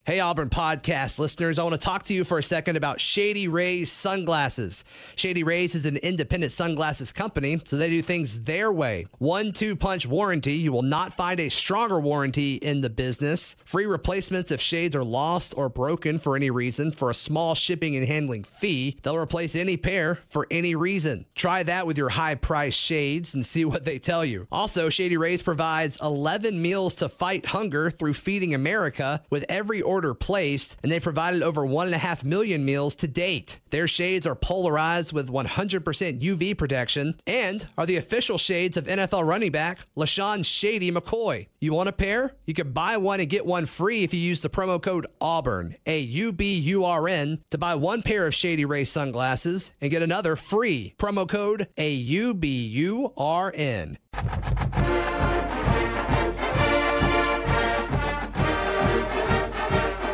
Hey, Auburn Podcast listeners, I want to talk to you for a second about Shady Rays sunglasses. Shady Rays is an independent sunglasses company, so they do things their way. 1-2 punch warranty. You will not find a stronger warranty in the business. Free replacements if shades are lost or broken for any reason for a small shipping and handling fee. They'll replace any pair for any reason. Try that with your high-priced shades and see what they tell you. Also, Shady Rays provides 11 meals to fight hunger through Feeding America with every order placed, and they've provided over 1.5 million meals to date. Their shades are polarized with 100% UV protection and are the official shades of NFL running back LaShawn Shady McCoy. You want a pair? You can buy one and get one free if you use the promo code AUBURN, AUBURN, to buy one pair of Shady Rays sunglasses and get another free. Promo code AUBURN.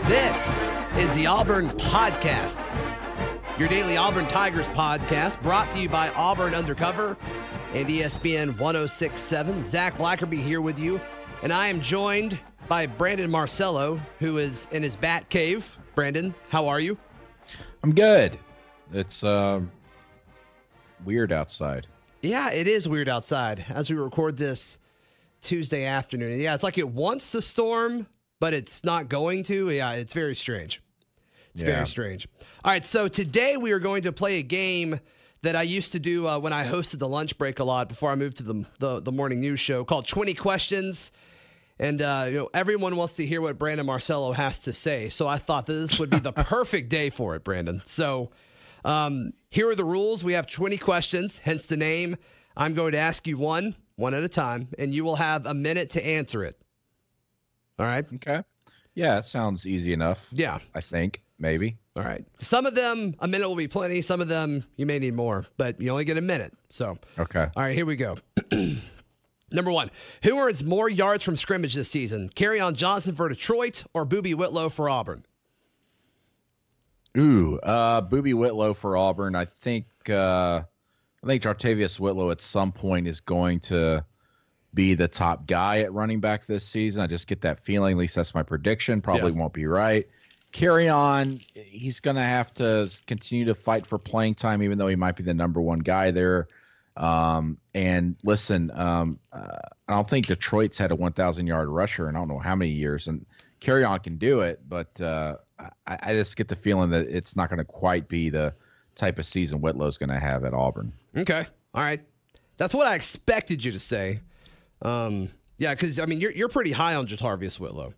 This is the Auburn Podcast, your daily Auburn Tigers podcast, brought to you by Auburn Undercover and ESPN 106.7. Zac Blackerby here with you, and I am joined by Brandon Marcello, who is in his bat cave. Brandon, how are you? I'm good. It's weird outside. Yeah, it is weird outside as we record this Tuesday afternoon. Yeah, it's like it wants to storm, but it's not going to. Yeah, it's very strange. It's very strange. All right, so today we are going to play a game that I used to do when I hosted the lunch break a lot before I moved to the morning news show, called 20 Questions. And everyone wants to hear what Brandon Marcello has to say. So I thought this would be the perfect day for it, Brandon. So here are the rules. We have 20 questions, hence the name. I'm going to ask you one at a time, and you will have a minute to answer it. All right. Okay. Yeah, it sounds easy enough. Yeah. I think, maybe. All right. Some of them, a minute will be plenty. Some of them, you may need more, but you only get a minute. So, okay. All right, here we go. Number one, who earns more yards from scrimmage this season? Kerryon Johnson for Detroit or Boobie Whitlow for Auburn? Boobie Whitlow for Auburn. I think Jartavius Whitlow at some point is going to be the top guy at running back this season. I just get that feeling. At least that's my prediction. Probably won't be right. Kerryon, he's going to have to continue to fight for playing time, even though he might be the number one guy there. And listen, I don't think Detroit's had a 1,000-yard rusher in I don't know how many years, and Kerryon can do it, but I just get the feeling that it's not going to quite be the type of season Whitlow's going to have at Auburn. Okay. All right. That's what I expected you to say. Yeah, because I mean you're pretty high on Jartavius Whitlow.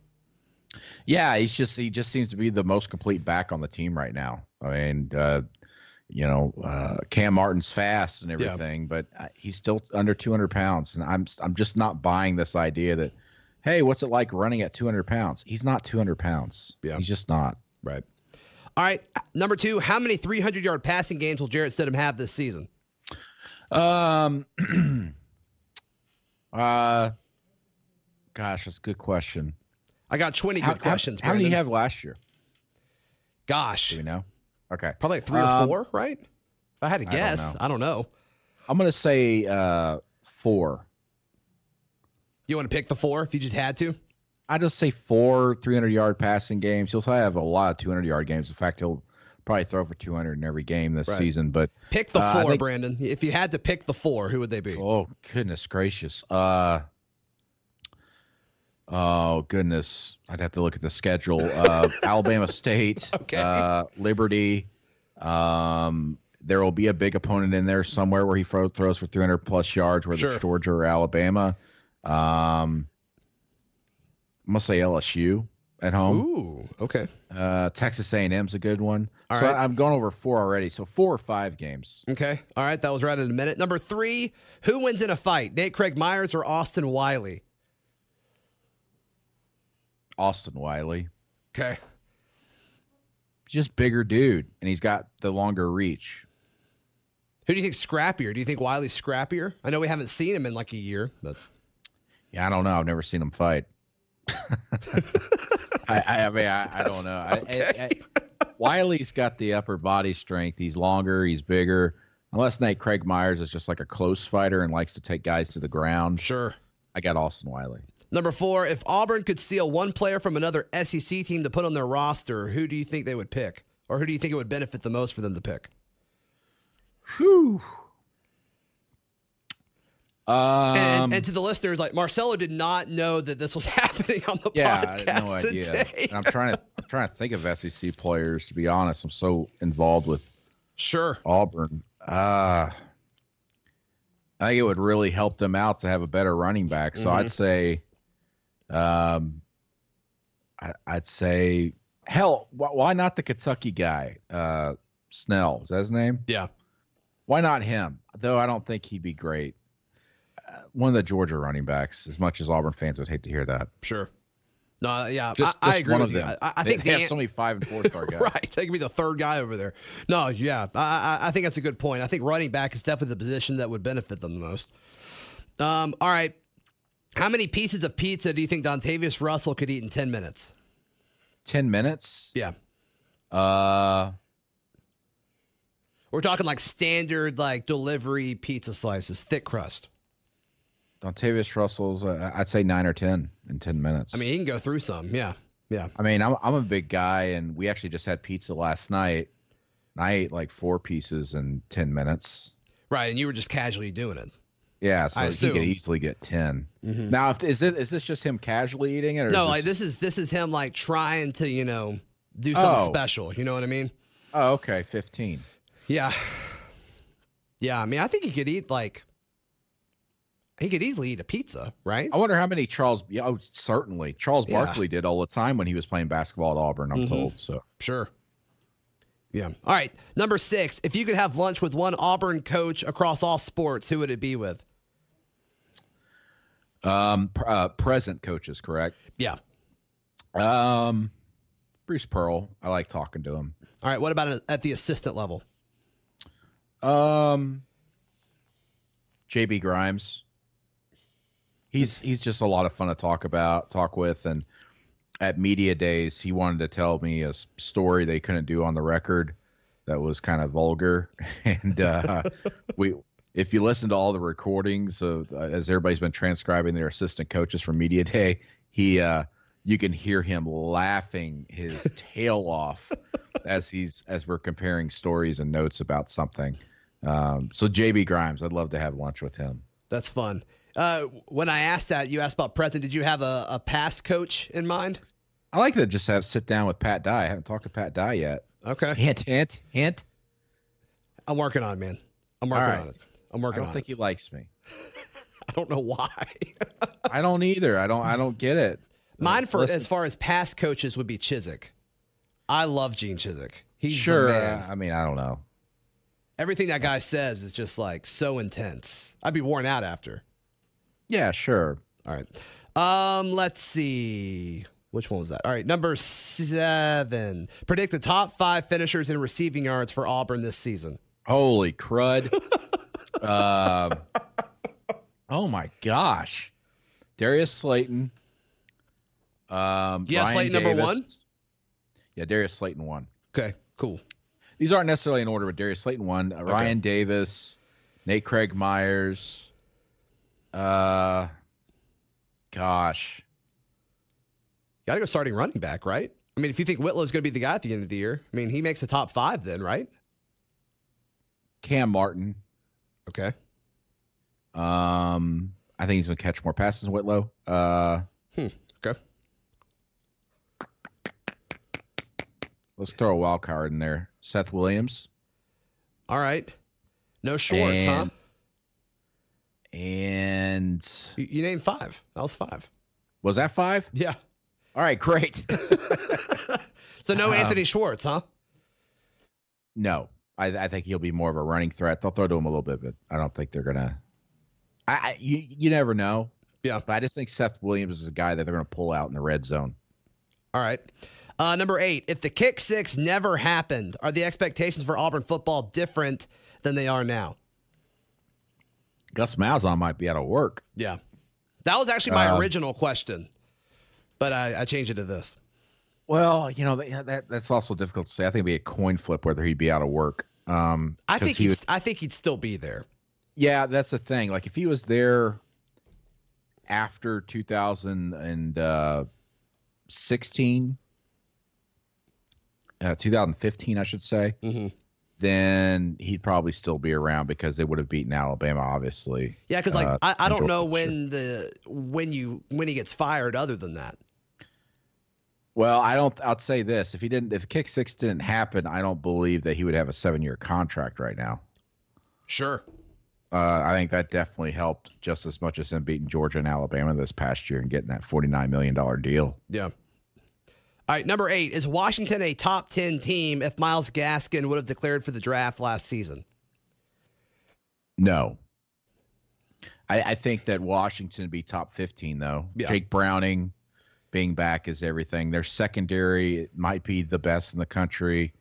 Yeah, he just seems to be the most complete back on the team right now. I mean, Cam Martin's fast and everything, but he's still under 200 pounds, and I'm just not buying this idea that, hey, what's it like running at 200 pounds? He's not 200 pounds. Yeah, he's just not. Right. All right. Number two, how many 300-yard passing games will Jarrett Stidham have this season? Gosh, that's a good question. I got 20 good questions, How Brandon. many do you have last year? Gosh. Do we know? Okay. Probably like 3 or 4, right? If I had to guess, I don't know. I'm going to say 4. You want to pick the 4 if you just had to? I just say 4 300-yard passing games. He'll probably have a lot of 200-yard games. In fact, he'll probably throw for 200 in every game this season. But pick the 4, Brandon. If you had to pick the 4, who would they be? Oh, goodness gracious. Oh, goodness. I'd have to look at the schedule. Alabama State, Liberty. There will be a big opponent in there somewhere where he throws for 300-plus yards, whether it's Georgia or Alabama. I'm going to say LSU at home. Ooh, okay. Texas A&M's a good one. All right. I'm going over 4 already, so 4 or 5 games. Okay. All right, that was right in a minute. Number 3, who wins in a fight, Nate Craig Myers or Austin Wiley? Austin Wiley. Okay. Just bigger dude, and he's got the longer reach. Who do you think scrappier? Do you think Wiley's scrappier? I know we haven't seen him in like a year, but yeah, I don't know. I've never seen him fight. I mean, I don't know. Okay. Wiley's got the upper body strength. He's longer. He's bigger. Unless Nate Craig Myers is just like a close fighter and likes to take guys to the ground. Sure. I got Austin Wiley. Number 4, if Auburn could steal one player from another SEC team to put on their roster, who do you think they would pick? Or who do you think it would benefit the most for them to pick? Whew. And to the listeners, like, Marcello did not know that this was happening on the podcast no idea. today. And I'm trying to think of SEC players, to be honest. I'm so involved with Auburn. I think it would really help them out to have a better running back. So I'd say hell, why not the Kentucky guy? Snell, is that his name? Yeah. Why not him? Though I don't think he'd be great. One of the Georgia running backs, as much as Auburn fans would hate to hear that. Sure. No, yeah, just I agree one with of you. them. I think they have so many 5- and 4-star guys. Right. They could be the third guy over there. No, yeah. I think that's a good point. I think running back is definitely the position that would benefit them the most. All right. How many pieces of pizza do you think Dontavius Russell could eat in 10 minutes? 10 minutes? Yeah. We're talking like standard, like delivery pizza slices, thick crust. Dontavius Russell's, I'd say 9 or 10 in 10 minutes. I mean, he can go through some. Yeah. Yeah. I mean, I'm a big guy, and we actually just had pizza last night. And I ate like 4 pieces in 10 minutes. Right. And you were just casually doing it. Yeah. So he could easily get 10. Mm-hmm. Now, is this just him casually eating it? Or no, like this is him like trying to, do something special. You know what I mean? Oh, okay. 15. Yeah. Yeah. I mean, I think he could eat he could easily eat a pizza, right? I wonder how many certainly. Charles Barkley did all the time when he was playing basketball at Auburn, I'm told. So sure. Yeah. All right. Number 6, if you could have lunch with one Auburn coach across all sports, who would it be with? Present coaches, correct? Yeah. Bruce Pearl. I like talking to him. All right. What about at the assistant level? JB Grimes. He's just a lot of fun to talk with, and at media days he wanted to tell me a story they couldn't do on the record that was kind of vulgar, and if you listen to all the recordings of as everybody's been transcribing their assistant coaches from media day, you can hear him laughing his tail off as we're comparing stories and notes about something. So JB Grimes, I'd love to have lunch with him. That's fun. When I asked that, you asked about present. Did you have a past coach in mind? I like to just sit down with Pat Dye. I haven't talked to Pat Dye yet. Okay. Hint. I'm working on it, man. I'm working on it. I don't think he likes me. I don't know why. I don't either. I don't get it. Mine as far as past coaches would be Chiswick. I love Gene Chiswick. He's the man. I mean, I don't know. Everything that guy says is just like so intense. I'd be worn out after. Yeah, sure. All right. Let's see. Which one was that? All right. Number 7. Predict the top 5 finishers in receiving yards for Auburn this season. Holy crud. Oh my gosh. Darius Slayton. Ryan Slayton Davis. Number 1? Yeah, Darius Slayton 1. Okay, cool. These aren't necessarily in order, but Darius Slayton 1. Okay. Ryan Davis, Nate Craig Myers. Gosh. Got to go starting running back, right? I mean, if you think Whitlow's going to be the guy at the end of the year, I mean, he makes the top 5 then, right? Cam Martin. Okay. I think he's going to catch more passes than Whitlow. Okay. Let's throw a wild card in there. Seth Williams. All right. No Schwartz, huh? And you named 5. That was 5. Was that 5? Yeah. All right, great. So no Anthony Schwartz, huh? No. I think he'll be more of a running threat. They'll throw to him a little bit, but I don't think they're gonna. You never know. Yeah. But I just think Seth Williams is a guy that they're gonna pull out in the red zone. All right. Number 8. If the kick 6 never happened, are the expectations for Auburn football different than they are now? Gus Malzahn might be out of work. Yeah. That was actually my original question, but I changed it to this. Well, that's also difficult to say. I think it'd be a coin flip whether he'd be out of work. I think he'd still be there. Yeah, that's the thing. Like if he was there after 2016, 2015, I should say, then he'd probably still be around because they would have beaten Alabama, obviously. Yeah, because like I don't know when he gets fired. Other than that, well, I'd say this: if Kick Six didn't happen, I don't believe that he would have a 7-year contract right now. Sure. I think that definitely helped just as much as him beating Georgia and Alabama this past year and getting that $49 million deal. Yeah. All right, number 8, is Washington a top 10 team if Myles Gaskin would have declared for the draft last season? No. I think that Washington would be top 15, though. Yeah. Jake Browning being back is everything. Their secondary might be the best in the country,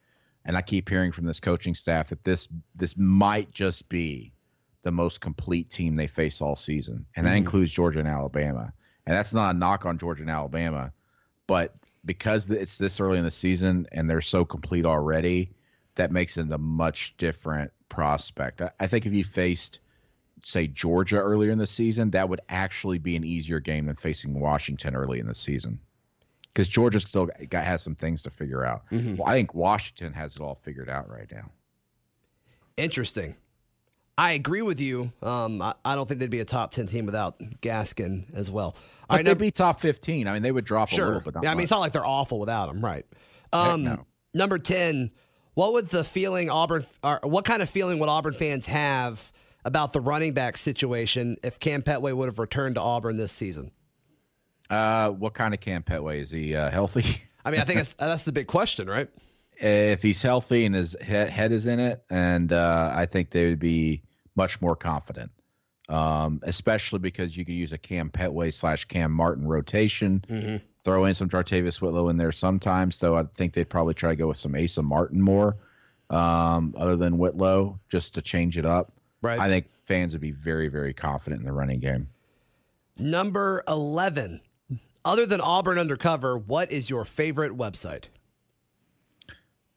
and I keep hearing from this coaching staff that this might just be the most complete team they face all season, and that includes Georgia and Alabama. And that's not a knock on Georgia and Alabama, but because it's this early in the season and they're so complete already, that makes it a much different prospect. I think if you faced, say, Georgia earlier in the season, that would actually be an easier game than facing Washington early in the season, because Georgia still has some things to figure out. Well, I think Washington has it all figured out right now. Interesting. I agree with you. I don't think they'd be a top 10 team without Gaskin as well. All right, they'd be top 15. I mean, they would drop a little, but not yeah, I mean, much. it's not like they're awful without him, right? No. Number 10, what would the feeling what kind of feeling would Auburn fans have about the running back situation if Cam Petway would have returned to Auburn this season? What kind of Cam Petway? Is he healthy? I mean, I think that's the big question, right? If he's healthy and his head is in it, and I think they would be much more confident, especially because you could use a Cam Petway / Cam Martin rotation, throw in some Jartavius Whitlow in there sometimes, though I think they'd probably try to go with some Asa Martin more other than Whitlow, just to change it up. Right. I think fans would be very, very confident in the running game. Number 11, other than Auburn Undercover, what is your favorite website?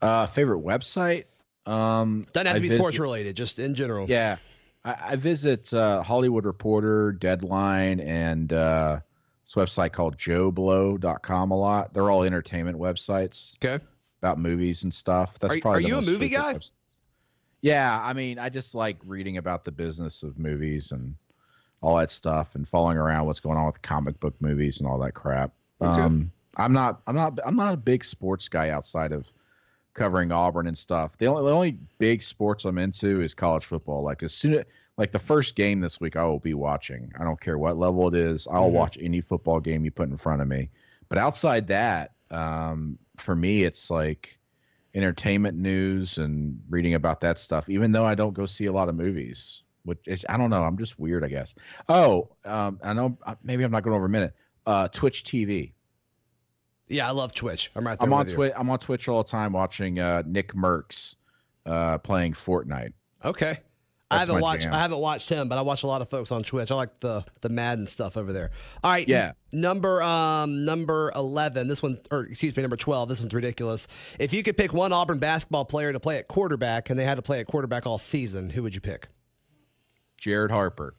Favorite website? Doesn't have to be sports related, just in general. Yeah. I visit Hollywood Reporter, Deadline, and this website called JoeBlow.com a lot. They're all entertainment websites. Okay. About movies and stuff. That's are you a movie guy? Yeah, I mean, I just like reading about the business of movies and all that stuff, and following around what's going on with comic book movies and all that crap. Okay. I'm not a big sports guy outside of covering Auburn and stuff. The only big sports I'm into is college football. Like the first game this week, I will be watching. I don't care what level it is. I'll watch any football game you put in front of me. But outside that, for me, it's like entertainment news and reading about that stuff, even though I don't go see a lot of movies, which is, I don't know. I'm just weird, I guess. I know maybe I'm not going over a minute. Twitch TV. Yeah, I love Twitch. I'm right there. I'm on Twitch all the time watching Nick Merckx playing Fortnite. Okay. I haven't watched him, but I watch a lot of folks on Twitch. I like the Madden stuff over there. All right. Yeah. Number 11. Number 12. This one's ridiculous. If you could pick one Auburn basketball player to play at quarterback, and they had to play at quarterback all season, who would you pick? Jared Harper.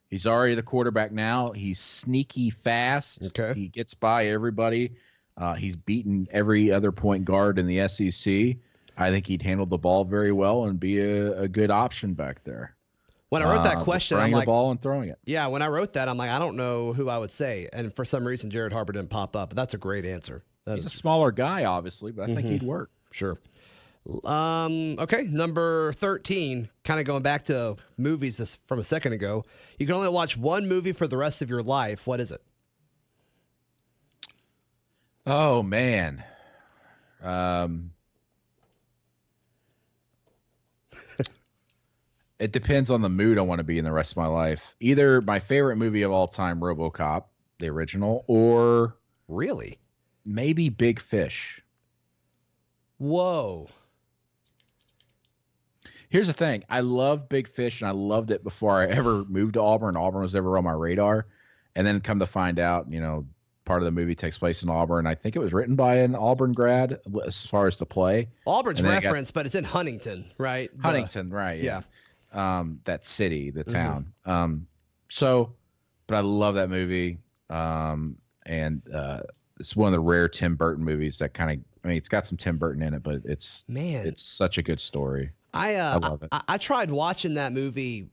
He's already the quarterback now. He's sneaky fast. Okay. He gets by everybody. He's beaten every other point guard in the SEC. I think he'd handle the ball very well and be a good option back there. When I wrote that question, I'm like, the ball and throwing it. Yeah, when I wrote that, I'm like, I don't know who I would say. And for some reason, Jared Harper didn't pop up. But that's a great answer. He's a smaller guy, obviously, but I think he'd work. Sure. Okay, number 13, kind of going back to movies from a second ago. You can only watch one movie for the rest of your life. What is it? Oh, man. It depends on the mood I want to be in the rest of my life. Either my favorite movie of all time, RoboCop, the original, or really maybe Big Fish. Whoa. Here's the thing. I love Big Fish, and I loved it before I ever moved to Auburn. Auburn was ever on my radar. And then come to find out, part of the movie takes place in Auburn. I think it was written by an Auburn grad as far as the play. Auburn's referenced, but it's in Huntington, right? Huntington, right. Yeah. That city, the town. So but I love that movie. And it's one of the rare Tim Burton movies that kind of, I mean, it's got some Tim Burton in it, but it's such a good story. I love it. I tried watching that movie,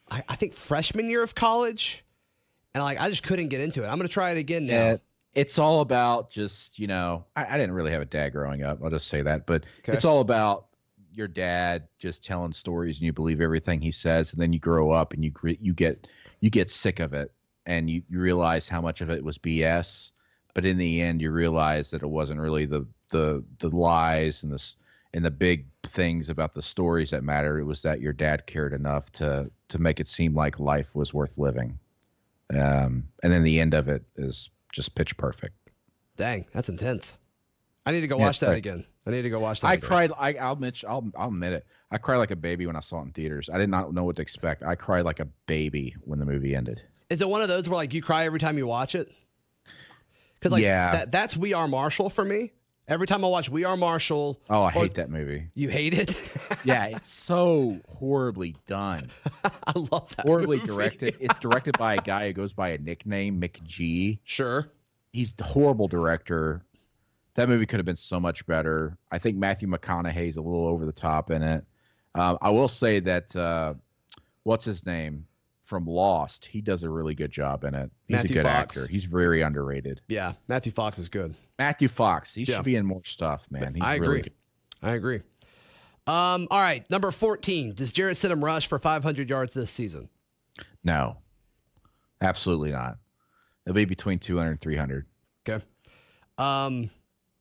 I think freshman year of college, and I just couldn't get into it. I'm going to try it again now. Yeah, it's all about just, I didn't really have a dad growing up. I'll just say that, but It's all about your dad just telling stories and you believe everything he says. And then you grow up and you get sick of it and you realize how much of it was BS. But in the end, you realize that it wasn't really the lies and the big things about the stories that matter. It was that your dad cared enough to make it seem like life was worth living. And then the end of it is just pitch perfect. Dang, that's intense. I need to go watch that again. I need to go watch that. Cried. I'll admit it. I cried like a baby when I saw it in theaters. I did not know what to expect. I cried like a baby when the movie ended. Is it one of those where like you cry every time you watch it? Because that's We Are Marshall for me. Every time I watch We Are Marshall. Oh, I hate that movie. You hate it? Yeah, it's so horribly done. I love that. Horribly movie. directed. It's directed by a guy who goes by a nickname, McG. Sure. He's a horrible director. That movie could have been so much better. I think Matthew McConaughey's a little over the top in it. I will say that what's his name from Lost? He does a really good job in it. He's Matthew a good Fox. actor. He's very underrated. Yeah, Matthew Fox is good. Matthew Fox. He should be in more stuff, man. He's really good. I agree. All right, number 14. Does Jarrett Stidham rush for 500 yards this season? No, absolutely not. It'll be between 200 and 300. Okay.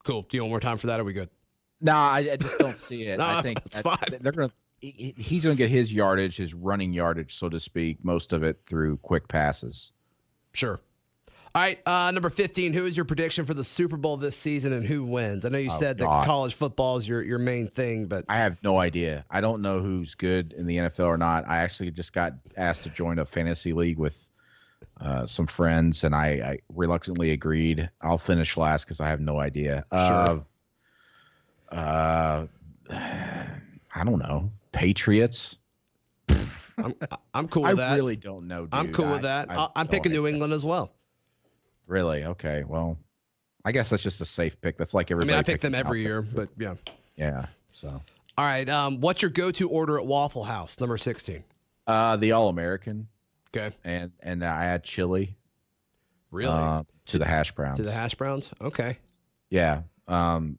Cool. Do you want more time for that? Or are we good? No, I just don't see it. No, I think that's fine. He's going to get his yardage, his running yardage, so to speak, most of it through quick passes. Sure. All right, number 15. Who is your prediction for the Super Bowl this season, and who wins? I know you said that college football is your main thing, but I have no idea. I don't know who's good in the NFL or not. I actually just got asked to join a fantasy league with some friends, and I reluctantly agreed. I'll finish last because I have no idea. Sure. I don't know. Patriots. I'm cool with that. I really don't know, dude. I'm cool with that. I'm picking New England as well. Really? Okay. Well, I guess that's just a safe pick. That's like everybody. I pick them every year, but yeah. Yeah. So. All right. What's your go-to order at Waffle House? Number 16. The All-American. Okay. And I add chili. Really? To the hash browns. To the hash browns? Okay. Yeah.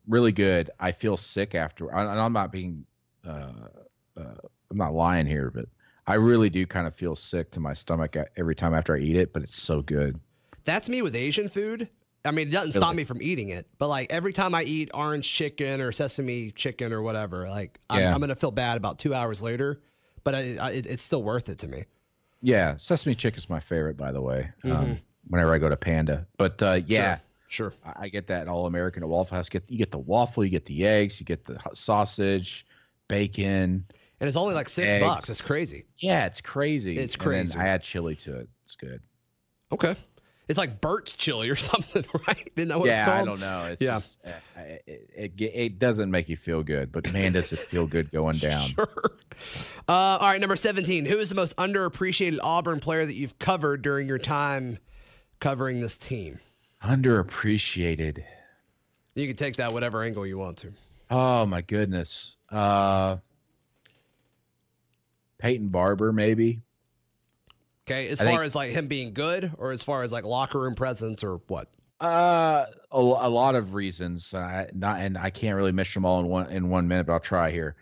Really good. I feel sick after. I'm not being. I'm not lying here, but I really do kind of feel sick to my stomach every time after I eat it. But it's so good. That's me with Asian food. I mean, it doesn't stop me from eating it, but like every time I eat orange chicken or sesame chicken or whatever, like I'm gonna feel bad about 2 hours later, but it's still worth it to me. Yeah, sesame chicken is my favorite, by the way. Whenever I go to Panda, but yeah, sure. I get that All-American at Waffle House. You get the waffle, you get the eggs, you get the sausage, bacon, and it's only like $6. It's crazy. Yeah, it's crazy. It's crazy. And I add chili to it. It's good. Okay. It's like Burt's chili or something, right? Isn't that what it's called? I don't know. It's just, it doesn't make you feel good, but man, does it feel good going down. Sure. All right, number 17. Who is the most underappreciated Auburn player that you've covered during your time covering this team? Underappreciated. You can take that whatever angle you want to. Oh, my goodness. Peyton Barber, maybe. Okay, as far as like him being good, or as far as like locker room presence, or what? A lot of reasons. And I can't really mention them all in one minute, but I'll try here.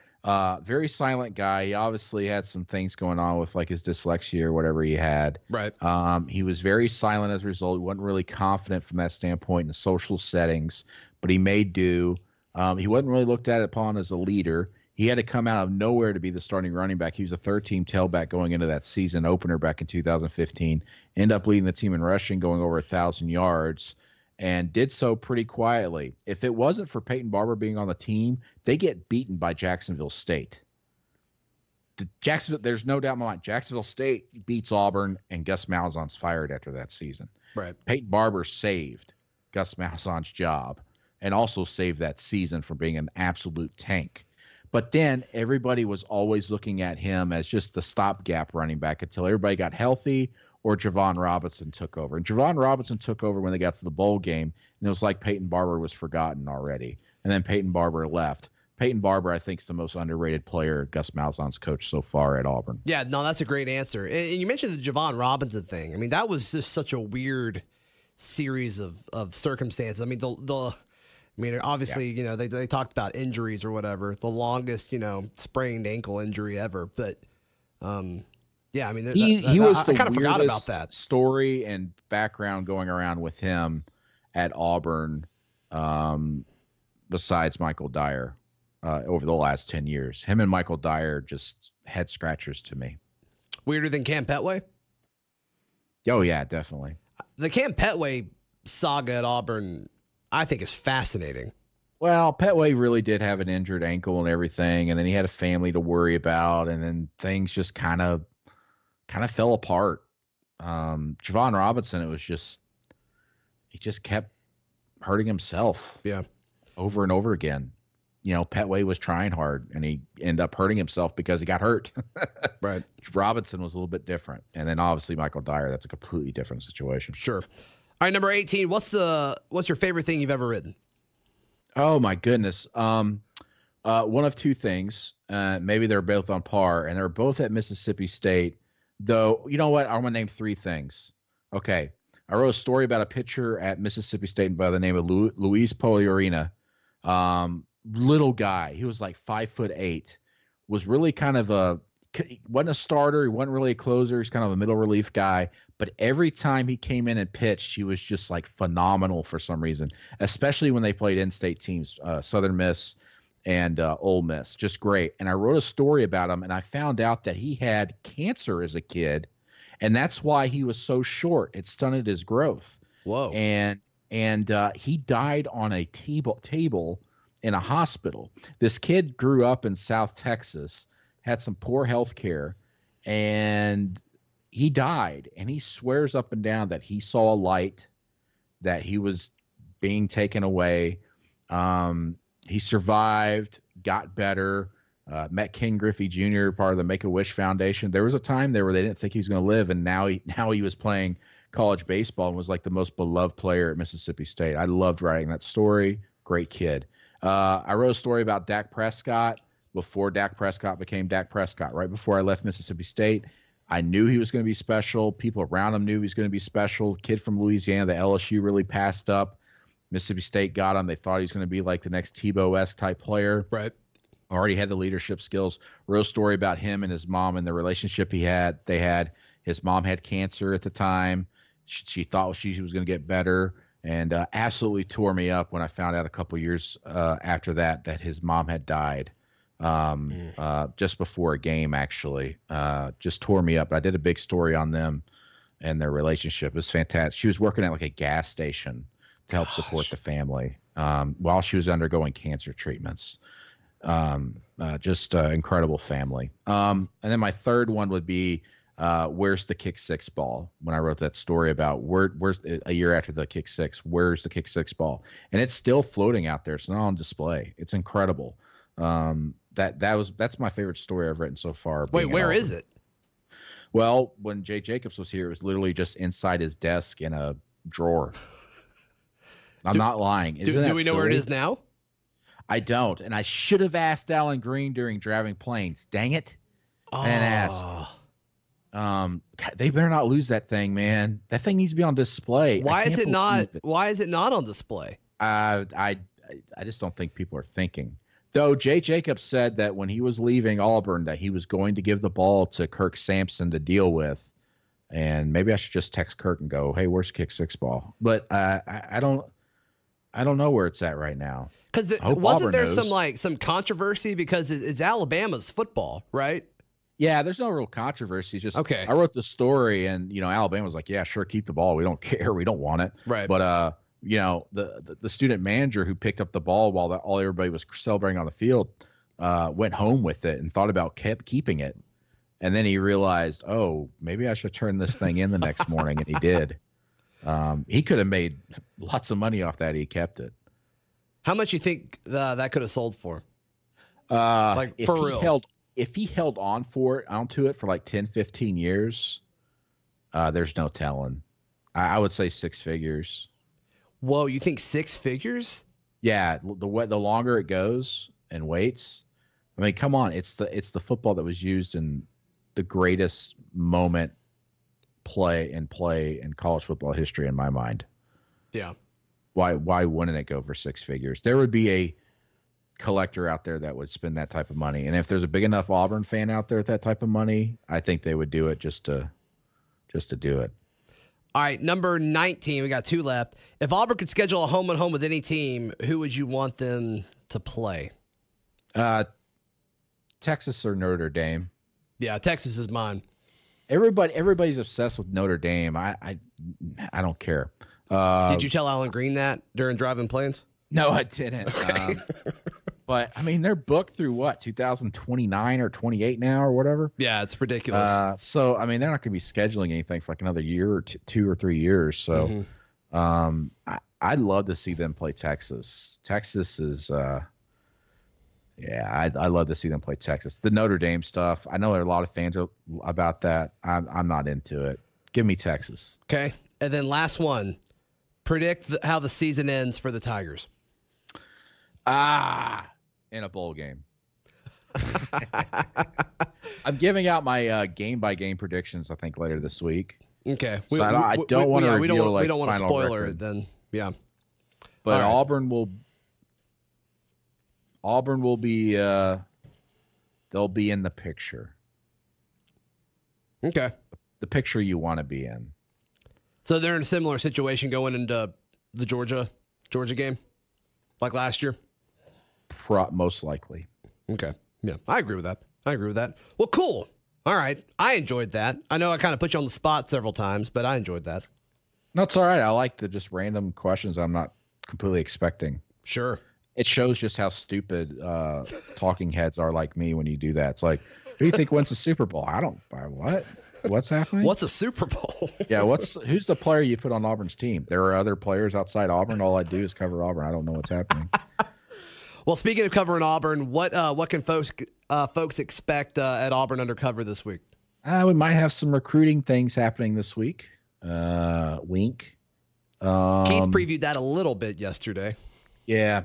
Very silent guy. He obviously had some things going on with like his dyslexia or whatever he had. Right. He was very silent as a result. He wasn't really confident from that standpoint in social settings, but he made do. He wasn't really looked at upon as a leader. He had to come out of nowhere to be the starting running back. He was a third-team tailback going into that season opener back in 2015. Ended up leading the team in rushing, going over 1,000 yards, and did so pretty quietly. If it wasn't for Peyton Barber being on the team, they get beaten by Jacksonville State. There's no doubt in my mind. Jacksonville State beats Auburn, and Gus Malzahn's fired after that season. Right. Peyton Barber saved Gus Malzahn's job and also saved that season from being an absolute tank. But then everybody was always looking at him as just the stopgap running back until everybody got healthy or Javon Robinson took over. And Javon Robinson took over when they got to the bowl game, and it was like Peyton Barber was forgotten already. And then Peyton Barber left. Peyton Barber, I think, is the most underrated player Gus Malzahn's coached so far at Auburn. Yeah, no, that's a great answer. And you mentioned the Javon Robinson thing. I mean, that was just such a weird series of circumstances. I mean, obviously, you know, they talked about injuries or whatever, the longest, you know, sprained ankle injury ever. But, yeah, I mean, he was the I kind of forgot about that story and background going around with him at Auburn, besides Michael Dyer. Over the last 10 years. Him and Michael Dyer just head scratchers to me. Weirder than Cam Petway? Oh, yeah, definitely. The Cam Petway saga at Auburn, I think, is fascinating. Well, Petway really did have an injured ankle and everything, and then he had a family to worry about, and then things just kind of fell apart. Javon Robinson, he just kept hurting himself. Yeah. Over and over again. You know, Petway was trying hard, and he ended up hurting himself because he got hurt. Right. Robinson was a little bit different. And then obviously Michael Dyer, that's a completely different situation. Sure. All right, number 18, what's your favorite thing you've ever written? Oh, my goodness. One of two things. Maybe they're both on par, and they're both at Mississippi State. Though, you know what? I'm going to name three things. Okay. I wrote a story about a pitcher at Mississippi State by the name of Luis Poliorina. Little guy. He was like 5'8", was really kind of wasn't a starter. He wasn't really a closer. He's kind of a middle relief guy. But every time he came in and pitched, he was just like phenomenal for some reason, especially when they played in-state teams, Southern Miss and Ole Miss. Just great. And I wrote a story about him, and I found out that he had cancer as a kid, and that's why he was so short. It stunted his growth. Whoa. And he died on a table in a hospital. This kid grew up in South Texas, had some poor health care, and he died. And he swears up and down that he saw a light, that he was being taken away. He survived, got better, met Ken Griffey Jr., part of the Make-A-Wish Foundation. There was a time there where they didn't think he was going to live, and now he was playing college baseball and was like the most beloved player at Mississippi State. I loved writing that story. Great kid. I wrote a story about Dak Prescott before Dak Prescott became Dak Prescott. Right before I left Mississippi State, I knew he was going to be special. People around him knew he was going to be special. Kid from Louisiana, the LSU really passed up. Mississippi State got him. They thought he was going to be like the next Tebow-esque type player. Right. Already had the leadership skills. Wrote a story about him and his mom and the relationship they had. His mom had cancer at the time. She thought she was going to get better. And absolutely tore me up when I found out a couple years after that his mom had died just before a game, actually. Just tore me up. I did a big story on them and their relationship. It was fantastic. She was working at like a gas station to help support the family while she was undergoing cancer treatments. Just incredible family. And then my third one would be where's the kick six ball? When I wrote that story about where's a year after the kick six, where's the kick six ball? And it's still floating out there. It's not on display. It's incredible. That's my favorite story I've written so far. Wait, where is it? Well, when Jay Jacobs was here, it was literally just inside his desk in a drawer. I'm not lying. Do we know where it is now? I don't. And I should have asked Alan Green during Driving Planes. Dang it. Oh. I didn't ask. They better not lose that thing, man. That thing needs to be on display. Why is it not on display? I just don't think people are thinking. Though Jay Jacobs said that when he was leaving Auburn that he was going to give the ball to Kirk Sampson to deal with. And maybe I should just text Kirk and go, "Hey, where's kick six ball?" But I don't know where it's at right now. Because wasn't there some controversy because it's Alabama's football, right? Yeah, there's no real controversy. It's just okay. I wrote the story, and Alabama was like, "Yeah, sure, keep the ball. We don't care. We don't want it." Right. But the student manager who picked up the ball while all everybody was celebrating on the field went home with it and thought about keeping it, and then he realized, oh, maybe I should turn this thing in the next morning, and he did. He could have made lots of money off that. He kept it. How much you think that could have sold for? If he held onto it for like 10, 15 years, There's no telling. I would say six figures. Whoa, you think six figures? Yeah, the longer it goes and waits. I mean, come on, it's the football that was used in the greatest moment play in college football history in my mind. Yeah. Why wouldn't it go for six figures? There would be a collector out there that would spend that type of money, and if there's a big enough Auburn fan out there with that type of money, I think they would do it just to do it. All right, number 19, we got two left. If Auburn could schedule a home-and-home with any team, who would you want them to play? Texas or Notre Dame. Yeah, Texas is mine. Everybody's obsessed with Notre Dame. I don't care. Did you tell Alan Green that during Driving Planes? No, I didn't. Okay. But I mean, they're booked through what, 2029 or 28 now or whatever. Yeah, it's ridiculous. So I mean, they're not going to be scheduling anything for like another year or 2 or 3 years. So, I'd love to see them play Texas. Texas is, I'd love to see them play Texas. The Notre Dame stuff, I know there are a lot of fans about that. I'm not into it. Give me Texas. Okay, and then last one. Predict how the season ends for the Tigers. In a bowl game. I'm giving out my game-by-game predictions, I think, later this week. Okay. So I don't want to reveal we don't want to spoiler record. it then. Yeah. But right. Auburn will be they'll be in the picture. Okay. The picture you want to be in. So they're in a similar situation going into the Georgia game like last year? Most likely. Okay. Yeah, I agree with that. Well, cool. All right. I enjoyed that. I know I kind of put you on the spot several times, but I enjoyed that. No, it's all right. I like the just random questions I'm not completely expecting. Sure. It shows just how stupid talking heads are like me when you do that. It's like, who do you think wins the Super Bowl? What? What's happening? What's a Super Bowl? Yeah, who's the player you put on Auburn's team? There are other players outside Auburn. All I do is cover Auburn. I don't know what's happening. Well, speaking of covering Auburn, what can folks expect at Auburn Undercover this week? We might have some recruiting things happening this week. Wink. Keith previewed that a little bit yesterday. Yeah,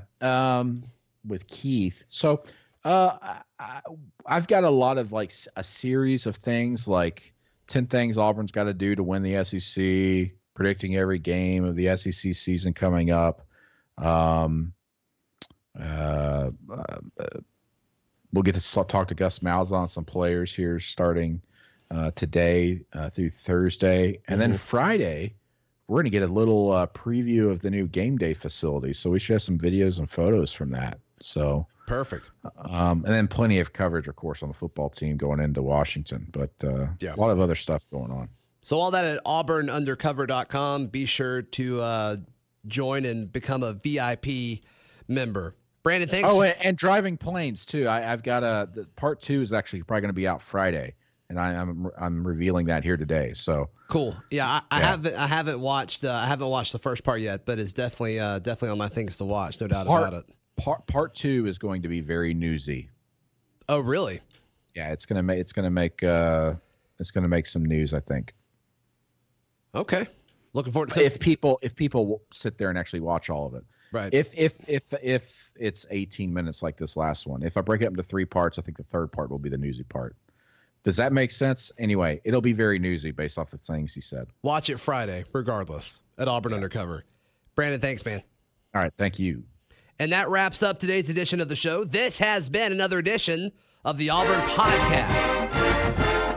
with Keith. So I've got a lot of like a series of things, like 10 things Auburn's got to do to win the SEC, predicting every game of the SEC season coming up. We'll get to talk to Gus Malzahn on some players here starting today through Thursday. And then Friday, we're going to get a little preview of the new game day facility. So we should have some videos and photos from that. So perfect. And then plenty of coverage, of course, on the football team going into Washington. But a lot of other stuff going on. So all that at auburnundercover.com. Be sure to join and become a VIP member. Brandon, thanks. Oh, and driving planes too. I've got the part 2 is actually probably going to be out Friday, and I'm revealing that here today. So cool. Yeah, I haven't watched the first part yet, but it's definitely on my things to watch. No doubt about it. Part 2 is going to be very newsy. Oh, really? Yeah, it's gonna make some news, I think. Okay, looking forward to it. If people sit there and actually watch all of it. Right. If it's 18 minutes like this last one, if I break it up into 3 parts, I think the third part will be the newsy part. Does that make sense? Anyway, it'll be very newsy based off the things he said. Watch it Friday, regardless, at Auburn Undercover. Brandon, thanks, man. All right, thank you. And that wraps up today's edition of the show. This has been another edition of the Auburn Podcast.